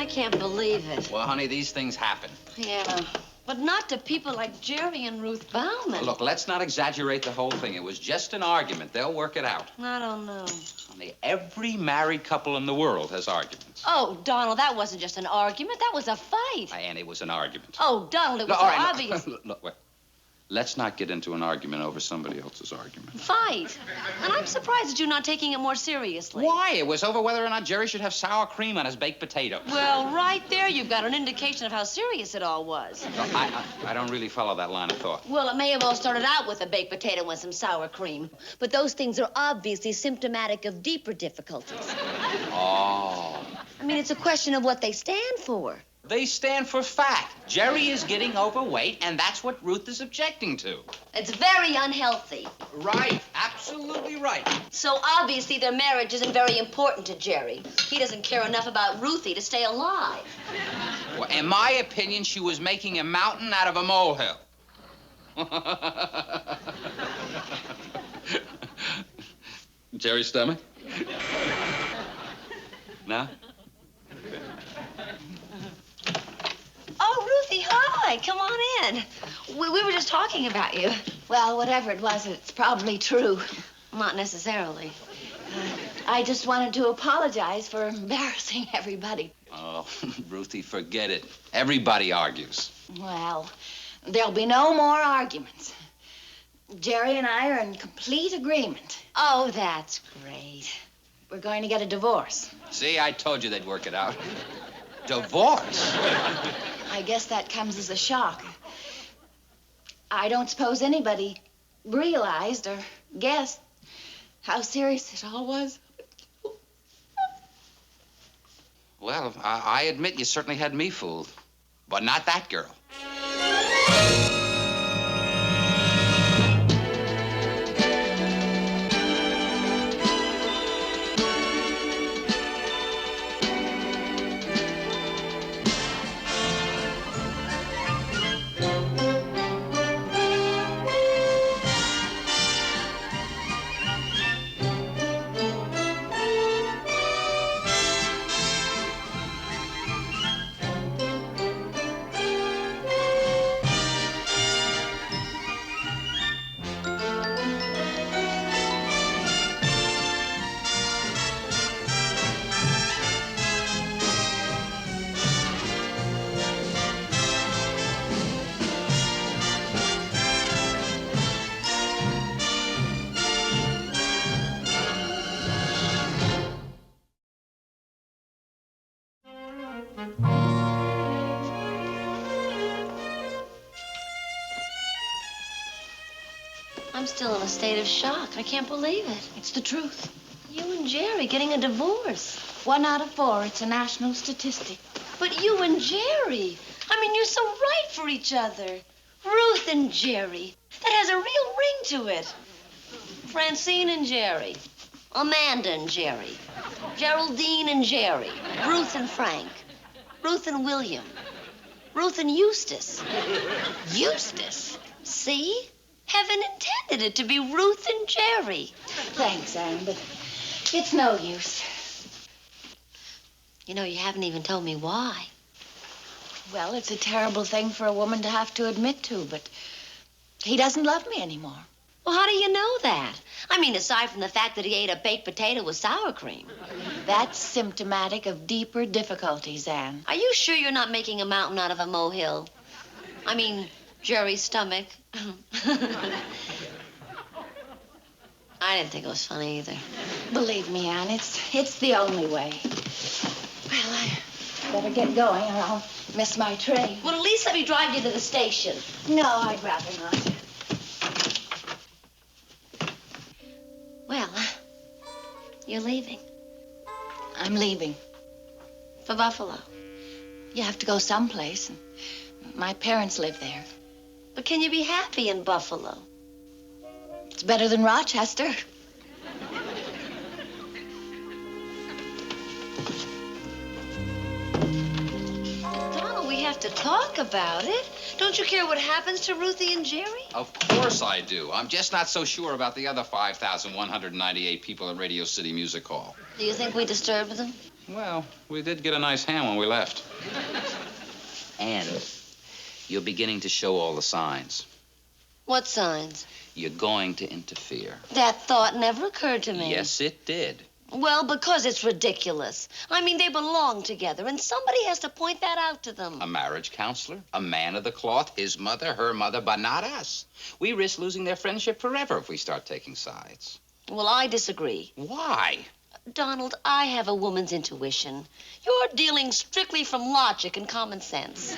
can't believe it. Well, honey, these things happen. Yeah, but not to people like Jerry and Ruth Bauman. Look, let's not exaggerate the whole thing. It was just an argument. They'll work it out. I don't know. Honey, every married couple in the world has arguments. Oh, Donald, that wasn't just an argument. That was a fight. And it was an argument. Oh, Donald, it was all right, obvious. Look, wait. Let's not get into an argument over somebody else's argument. Fight. And I'm surprised at you not taking it more seriously. Why? It was over whether or not Jerry should have sour cream on his baked potato. Well, right there, you've got an indication of how serious it all was. No, I don't really follow that line of thought. Well, it may have all started out with a baked potato and some sour cream, but those things are obviously symptomatic of deeper difficulties. Oh. I mean, it's a question of what they stand for. They stand for fat. Jerry is getting overweight, and that's what Ruth is objecting to. It's very unhealthy. Right. Absolutely right. So obviously their marriage isn't very important to Jerry. He doesn't care enough about Ruthie to stay alive. Well, in my opinion, she was making a mountain out of a molehill. Jerry's stomach? No? Oh, Ruthie, hi. Come on in. We were just talking about you. Well, whatever it was, it's probably true. Not necessarily. I just wanted to apologize for embarrassing everybody. Oh, Ruthie, forget it. Everybody argues. Well, there'll be no more arguments. Jerry and I are in complete agreement. Oh, that's great. We're going to get a divorce. See, I told you they'd work it out. Divorce? I guess that comes as a shock. I don't suppose anybody realized or guessed how serious it all was. Well, I admit you certainly had me fooled. But not that girl. I'm still in a state of shock. I can't believe it. It's the truth. You and Jerry getting a divorce. 1 out of 4. It's a national statistic. But you and Jerry. I mean, you're so right for each other. Ruth and Jerry. That has a real ring to it. Francine and Jerry. Amanda and Jerry. Geraldine and Jerry. Ruth and Frank. Ruth and William. Ruth and Eustace. Eustace? See? Heaven intended it to be Ruth and Jerry. Thanks, Anne, but it's no use. You know, you haven't even told me why. Well, it's a terrible thing for a woman to have to admit to, but he doesn't love me anymore. Well, how do you know that? I mean, aside from the fact that he ate a baked potato with sour cream. That's symptomatic of deeper difficulties, Anne. Are you sure you're not making a mountain out of a molehill? I mean, Jerry's stomach. I didn't think it was funny either. Believe me, Anne, it's the only way. Well, I better get going or I'll miss my train. Well, at least let me drive you to the station. No, I'd rather not. Well, you're leaving. I'm leaving. For Buffalo. You have to go someplace. My parents live there. But can you be happy in Buffalo? It's better than Rochester. Donald, we have to talk about it. Don't you care what happens to Ruthie and Jerry? Of course I do. I'm just not so sure about the other 5,198 people at Radio City Music Hall. Do you think we disturbed them? Well, we did get a nice hand when we left. And you're beginning to show all the signs. What signs? You're going to interfere. That thought never occurred to me. Yes, it did. Well, because it's ridiculous. I mean, they belong together, and somebody has to point that out to them. A marriage counselor, a man of the cloth, his mother, her mother, but not us. We risk losing their friendship forever if we start taking sides. Well, I disagree. Why? Donald, I have a woman's intuition. You're dealing strictly from logic and common sense.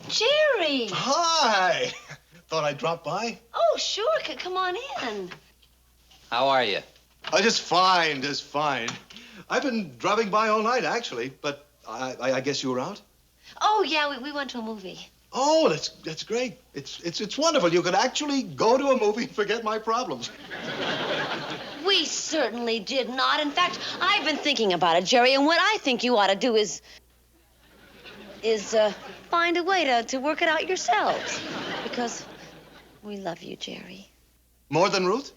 Jerry! Hi! Thought I'd drop by. Oh, sure. Come on in. How are you? Oh, just fine, just fine. I've been driving by all night, actually, but I guess you were out? Oh, yeah, we went to a movie. Oh, that's great. It's wonderful. You could actually go to a movie and forget my problems. We certainly did not. In fact, I've been thinking about it, Jerry, and what I think you ought to do is find a way to work it out yourselves. Because we love you, Jerry. More than Ruth?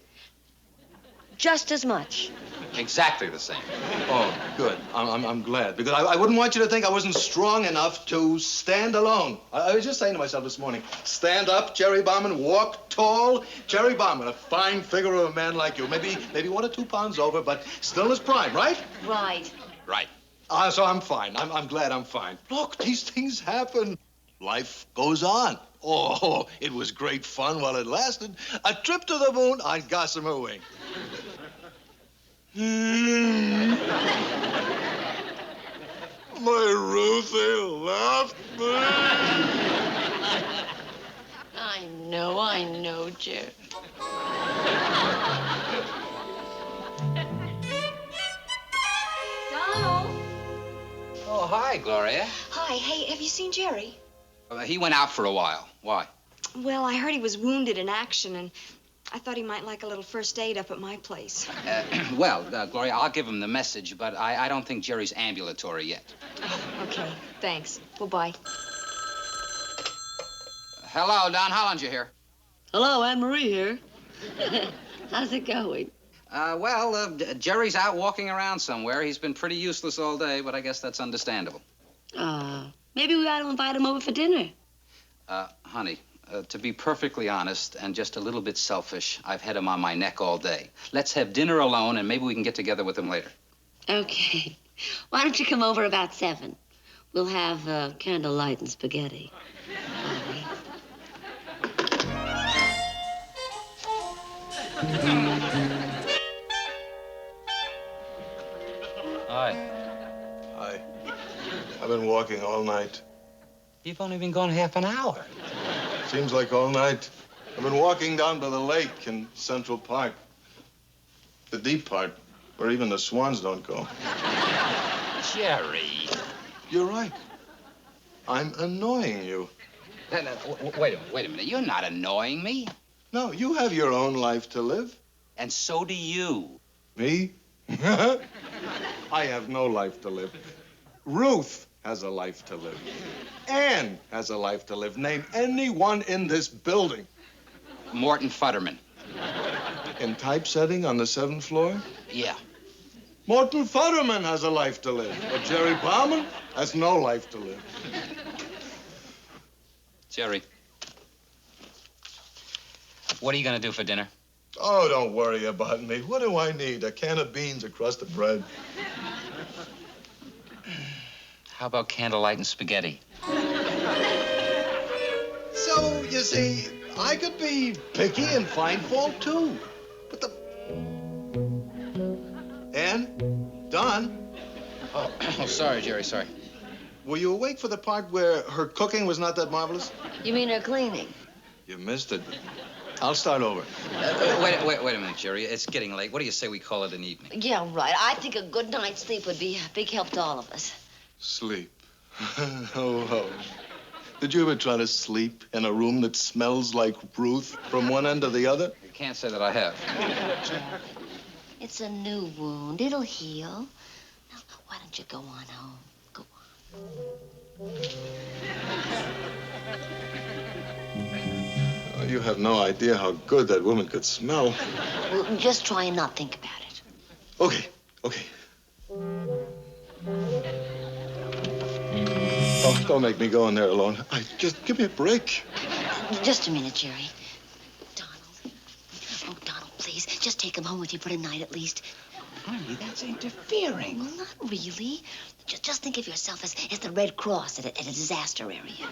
Just as much. Exactly the same. Oh, good. I'm glad, because I wouldn't want you to think I wasn't strong enough to stand alone. I was just saying to myself this morning, stand up, Jerry Bauman, walk tall. Jerry Bauman, a fine figure of a man like you. Maybe 1 or 2 pounds over, but still in his prime, right? Right. Right. So I'm fine. I'm glad I'm fine. Look, these things happen. Life goes on. Oh, it was great fun while it lasted. A trip to the moon on Gossamer Wing. My Ruthie left me. I know, Jerry. Donald. Oh, hi, Gloria. Hi, hey, have you seen Jerry? He went out for a while. Why? Well, I heard he was wounded in action, and I thought he might like a little first aid up at my place. Gloria, I'll give him the message, but I don't think Jerry's ambulatory yet. Oh, okay, thanks. Well, bye. Hello, Don Hollinger here. Hello, Anne-Marie here. How's it going? Jerry's out walking around somewhere. He's been pretty useless all day, but I guess that's understandable. Maybe we ought to invite him over for dinner. Honey, to be perfectly honest and just a little bit selfish, I've had him on my neck all day. Let's have dinner alone, and maybe we can get together with him later. Okay. Why don't you come over about 7? We'll have candlelight and spaghetti. Hi. Hi. I've been walking all night. You've only been gone half an hour. Seems like all night. I've been walking down by the lake in Central Park. The deep part, where even the swans don't go. Jerry. You're right. I'm annoying you. No, wait a minute. You're not annoying me. No, you have your own life to live. And so do you. Me? I have no life to live. Ruth has a life to live. Anne has a life to live. Name anyone in this building. Morton Futterman. In typesetting on the 7th floor? Yeah. Morton Futterman has a life to live. But Jerry Bauman has no life to live. Jerry. What are you going to do for dinner? Oh, don't worry about me. What do I need? A can of beans, a crust of bread. How about candlelight and spaghetti? So, you see, I could be picky and find fault, too. But Anne? Don? Oh, sorry, Jerry, sorry. Were you awake for the part where her cooking was not that marvelous? You mean her cleaning? You missed it. I'll start over. Wait a minute, Jerry. It's getting late. What do you say we call it an evening? Yeah, right. I think a good night's sleep would be a big help to all of us. Sleep. Oh. Did you ever try to sleep in a room that smells like Ruth from one end to the other? I can't say that I have. It's a new wound. It'll heal. Now, why don't you go on home? Go on. Oh, you have no idea how good that woman could smell. Well, just try and not think about it. Okay, okay. Oh, don't make me go in there alone. Just give me a break. Just a minute, Jerry. Donald. Oh, Donald, please. Just take him home with you for tonight at least. Honey, that's interfering. Well, not really. Just think of yourself as the Red Cross at a disaster area.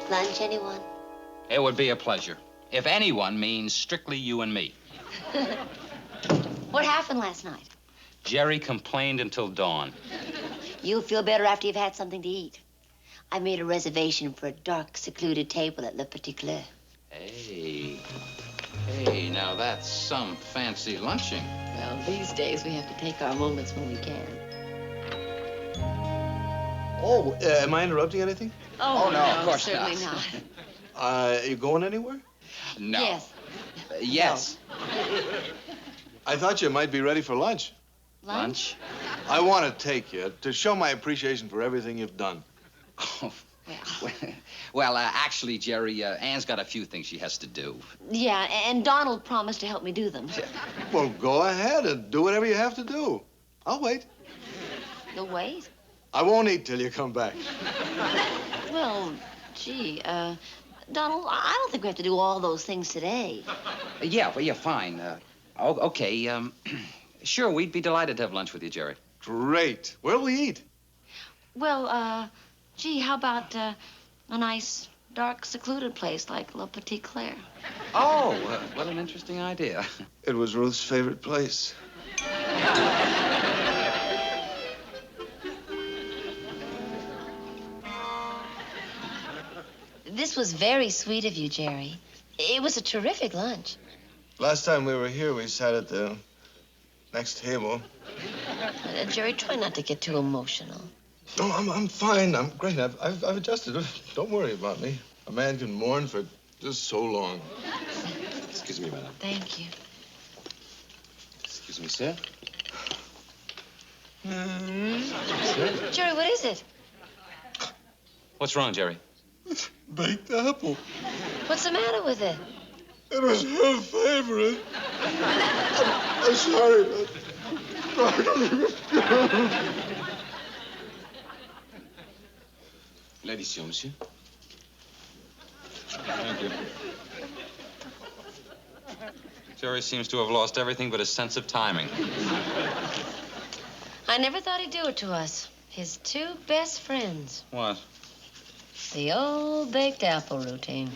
Lunch, anyone? It would be a pleasure. If anyone means strictly you and me. What happened last night? Jerry complained until dawn. You'll feel better after you've had something to eat. I made a reservation for a dark, secluded table at Le Petit Clé. Hey, now that's some fancy lunching. Well, these days we have to take our moments when we can. Oh, am I interrupting anything? Oh, no, of course certainly not. not. You going anywhere? No. Yes. Yes. I thought you might be ready for lunch. Lunch? I want to take you to show my appreciation for everything you've done. Oh, well, actually, Jerry, Ann's got a few things she has to do. Yeah, and Donald promised to help me do them. Well, go ahead and do whatever you have to do. I'll wait. You'll wait? I won't eat till you come back. Well, gee, Donald, I don't think we have to do all those things today. Yeah, fine. Okay, sure, we'd be delighted to have lunch with you, Jerry. Great. Where'll we eat? Well, gee, how about a nice, dark, secluded place like Le Petit Clé? Oh, what an interesting idea. It was Ruth's favorite place. This was very sweet of you, Jerry. It was a terrific lunch. Last time we were here, we sat at the next table. Jerry, try not to get too emotional. No, I'm fine. I'm great. I've adjusted. Don't worry about me. A man can mourn for just so long. Excuse me, madam. Thank you. Excuse me, sir. Jerry, what is it? What's wrong, Jerry? Baked apple. What's the matter with it? It was her favorite. I'm sorry, L'addition, monsieur. Thank you. Jerry seems to have lost everything but his sense of timing. I never thought he'd do it to us. His two best friends. What? The old baked apple routine.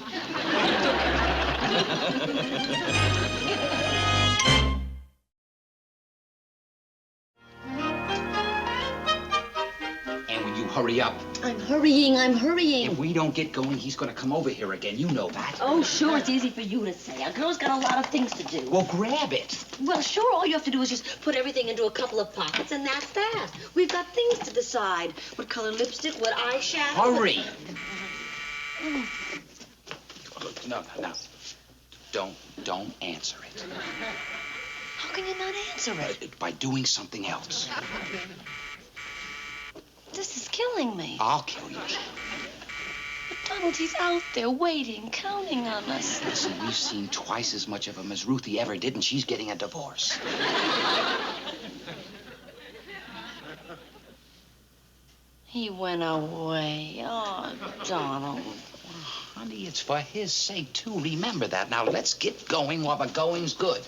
And when you hurry up, I'm hurrying. if we don't get going, he's going to come over here again. You know that. Oh, sure, it's easy for you to say. A girl's got a lot of things to do. Well, grab it. Well, sure, all you have to do is just put everything into a couple of pockets, and that's that. We've got things to decide. What color lipstick, what eyeshadow. Hurry. No. Don't answer it. How can you not answer it? By doing something else. This is killing me. I'll kill you. But Donald, he's out there waiting, counting on us. Listen, we've seen twice as much of him as Ruthie ever did, and she's getting a divorce. He went away. Oh, Donald. Honey, it's for his sake, too. Remember that. Now, let's get going while the going's good.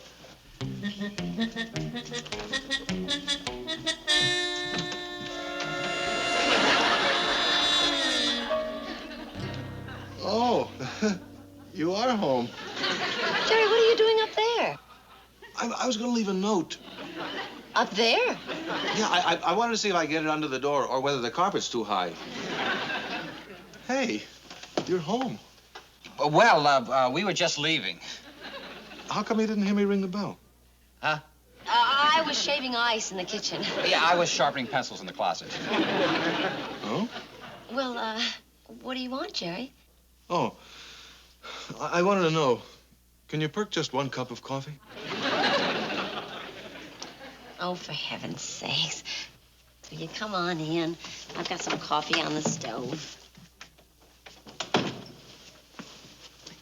Oh, you are home. Jerry, what are you doing up there? I was going to leave a note. Up there? Yeah, I wanted to see if I could get it under the door or whether the carpet's too high. Hey, you're home. Well, we were just leaving. How come you didn't hear me ring the bell? Huh? I I was shaving ice in the kitchen. Yeah, I was sharpening pencils in the closet. Oh? Well, what do you want, Jerry? Oh, I wanted to know, can you perk just 1 cup of coffee? Oh, for heaven's sakes. Will you come on in? I've got some coffee on the stove.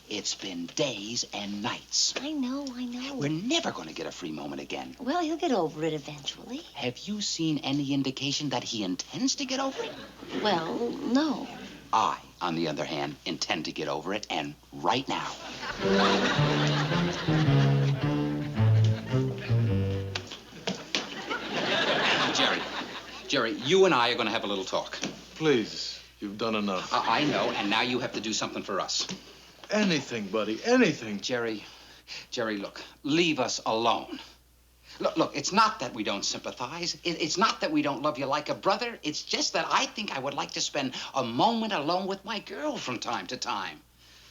It's been days and nights. I know. We're never going to get a free moment again. Well, he'll get over it eventually. Have you seen any indication that he intends to get over it? Well, no. I, on the other hand, intend to get over it, and right now. Jerry, you and I are going to have a little talk. Please, you've done enough. I know, and now you have to do something for us. Anything, buddy, anything. Jerry, look, leave us alone. Look, it's not that we don't sympathize. It's not that we don't love you like a brother. It's just that I think I would like to spend a moment alone with my girl from time to time.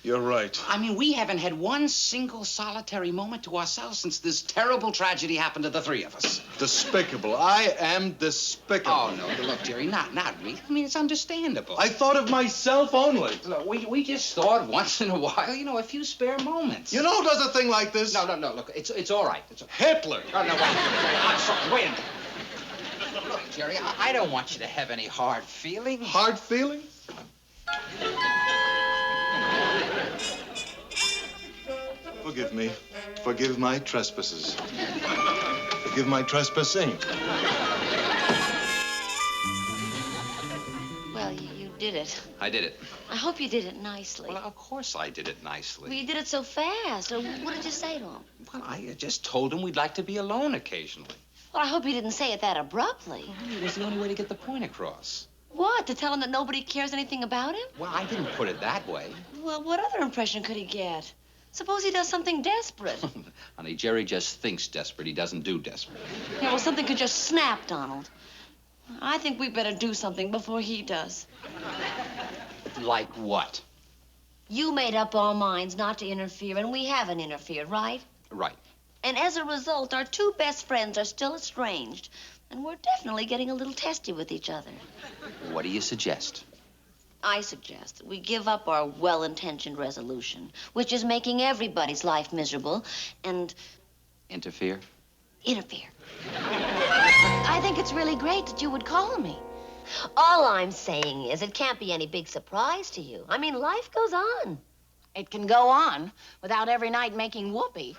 You're right. I mean, we haven't had one single solitary moment to ourselves since this terrible tragedy happened to the 3 of us. Despicable. I am despicable. Oh, no, look, Jerry, not really. I mean, it's understandable. I thought of myself only. Look, we just thought once in a while, a few spare moments. You know who does a thing like this? No, look, it's all right. Hitler. Oh, no, wait, I'm sorry, wait a minute. Look, Jerry, I don't want you to have any hard feelings. Hard feelings? Forgive me. Forgive my trespasses. Forgive my trespassing. Well, you did it. I did it. I hope you did it nicely. Well, of course I did it nicely. Well, you did it so fast. What did you say to him? Well, I just told him we'd like to be alone occasionally. Well, I hope you didn't say it that abruptly. Well, it was the only way to get the point across. What, to tell him that nobody cares anything about him? Well, I didn't put it that way. Well, what other impression could he get? Suppose he does something desperate. Honey, Jerry just thinks desperate. He doesn't do desperate. Yeah, well, something could just snap, Donald. I think we better do something before he does. Like what? You made up our minds not to interfere, and we haven't interfered, right? Right. And as a result, our 2 best friends are still estranged. And we're definitely getting a little testy with each other. What do you suggest? I suggest that we give up our well-intentioned resolution, which is making everybody's life miserable, and Interfere? interfere. I think it's really great that you would call me. All I'm saying is it can't be any big surprise to you. I mean, life goes on. It can go on without every night making whoopee.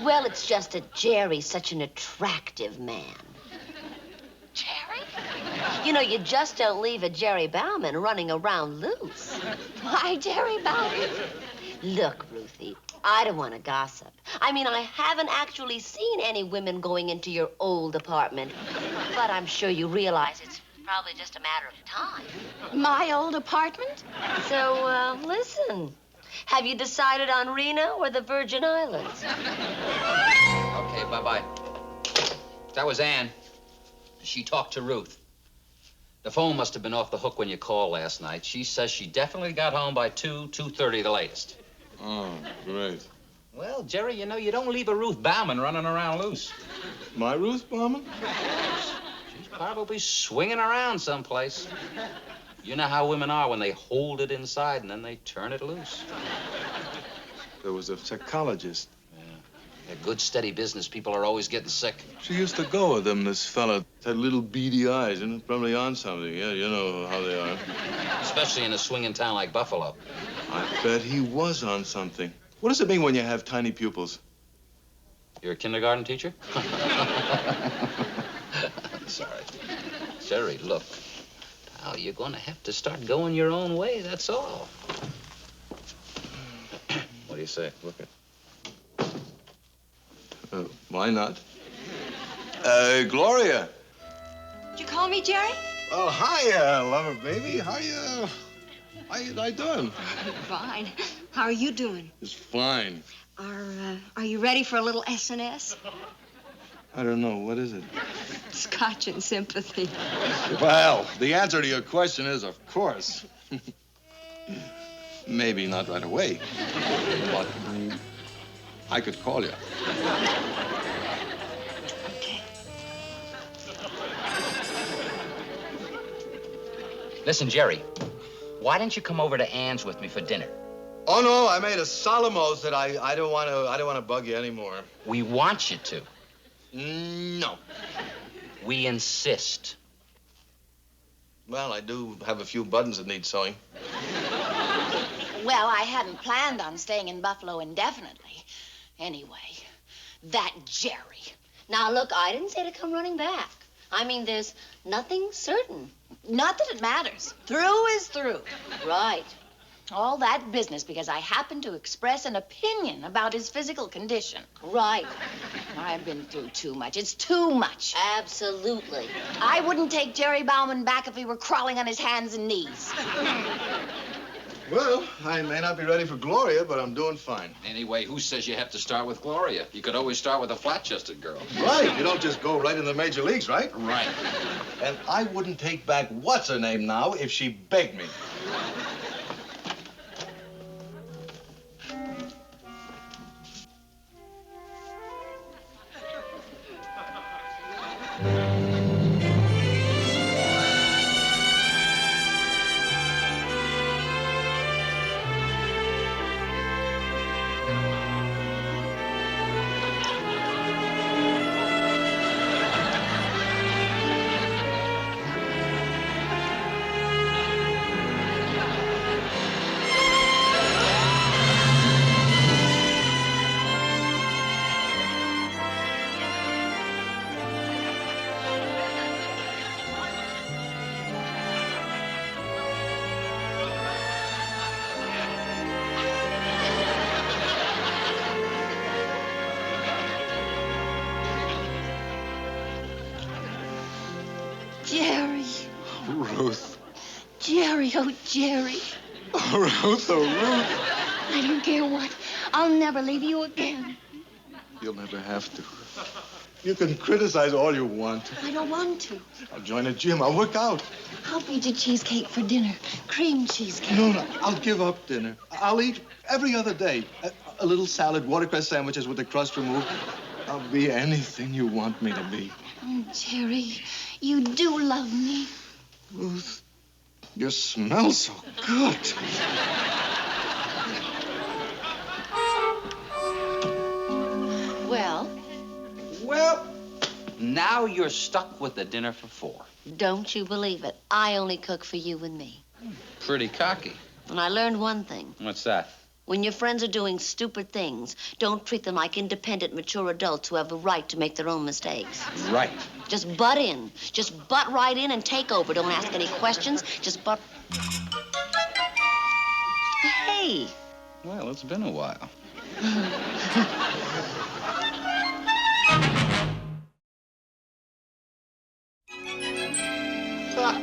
Well, it's just that Jerry's such an attractive man. Jerry? You just don't leave a Jerry Bauman running around loose. Why, Jerry Bauman? Look, Ruthie, I don't want to gossip. I mean, I haven't actually seen any women going into your old apartment, but I'm sure you realize it's probably just a matter of time. My old apartment? So, listen. Have you decided on Reno or the Virgin Islands? Okay, bye-bye. That was Ann. She talked to Ruth. The phone must have been off the hook when you called last night. She says she definitely got home by 2:30 the latest. Oh, great. Well, Jerry, you don't leave a Ruth Bauman running around loose. My Ruth Bauman? She's probably swinging around someplace. You know how women are when they hold it inside and then they turn it loose. There was a psychologist. Yeah, good, steady business people are always getting sick. She used to go with him, this fella. Had little beady eyes and probably on something. Yeah, you know how they are. Especially in a swinging town like Buffalo. I bet he was on something. What does it mean when you have tiny pupils? You're a kindergarten teacher? Sorry. Jerry, look. Pal, you're going to have to start going your own way, that's all. What do you say? Look at. Why not? Gloria. Did you call me, Jerry? Oh, hiya, lover baby. Hiya. How you doing? Fine. How are you doing? It's fine. Are you ready for a little S&S? I don't know. What is it? Scotch and sympathy. Well, the answer to your question is, of course. Maybe not right away, but I could call you. Okay. Listen, Jerry, why didn't you come over to Ann's with me for dinner? Oh, no, I made a solemn oath that I don't want to bug you anymore. We want you to. No. We insist. Well, I do have a few buttons that need sewing. Well, I hadn't planned on staying in Buffalo indefinitely. Anyway, that Jerry. Now, look, I didn't say to come running back. I mean, there's nothing certain. Not that it matters. Through is through. Right. All that business because I happened to express an opinion about his physical condition. Right. I've been through too much. It's too much. Absolutely. I wouldn't take Jerry Bauman back if he were crawling on his hands and knees. Well, I may not be ready for Gloria, but I'm doing fine. Anyway, who says you have to start with Gloria? You could always start with a flat-chested girl. Right. You don't just go right in the major leagues, right? Right. And I wouldn't take back what's-her-name now if she begged me. Jerry. Ruth. Jerry, oh, Jerry. Oh, Ruth, oh, Ruth. I don't care what. I'll never leave you again. You'll never have to. You can criticize all you want. I don't want to. I'll join a gym. I'll work out. I'll feed you cheesecake for dinner. Cream cheesecake. No, I'll give up dinner. I'll eat every other day. A little salad, watercress sandwiches with the crust removed. I'll be anything you want me to be. Oh, Jerry, you do love me. Ruth, you smell so good. Well, now you're stuck with the dinner for four. Don't you believe it? I only cook for you and me. Pretty cocky. And I learned one thing. What's that? When your friends are doing stupid things, don't treat them like independent, mature adults who have the right to make their own mistakes. Right. Just butt in. Just butt right in and take over. Don't ask any questions. Just butt... Hey. Well, it's been a while.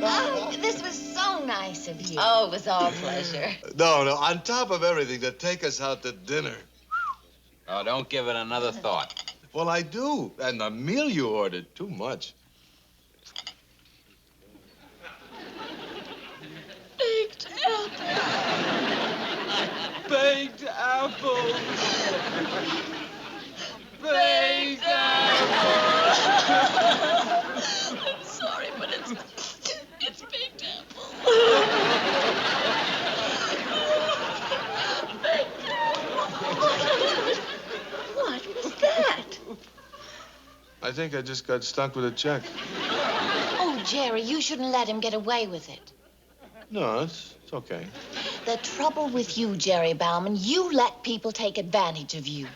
Oh, this was so nice of you. Oh, it was all pleasure. No, on top of everything, to take us out to dinner. Oh, don't give it another thought. Well, I do. And the meal you ordered, too much. Baked apple. Baked apples. Baked apples. I'm sorry, but it's baked apple. Baked apple. What was that? I think I just got stuck with a check. Oh, Jerry, you shouldn't let him get away with it. No, it's okay. The trouble with you, Jerry Bauman, you let people take advantage of you.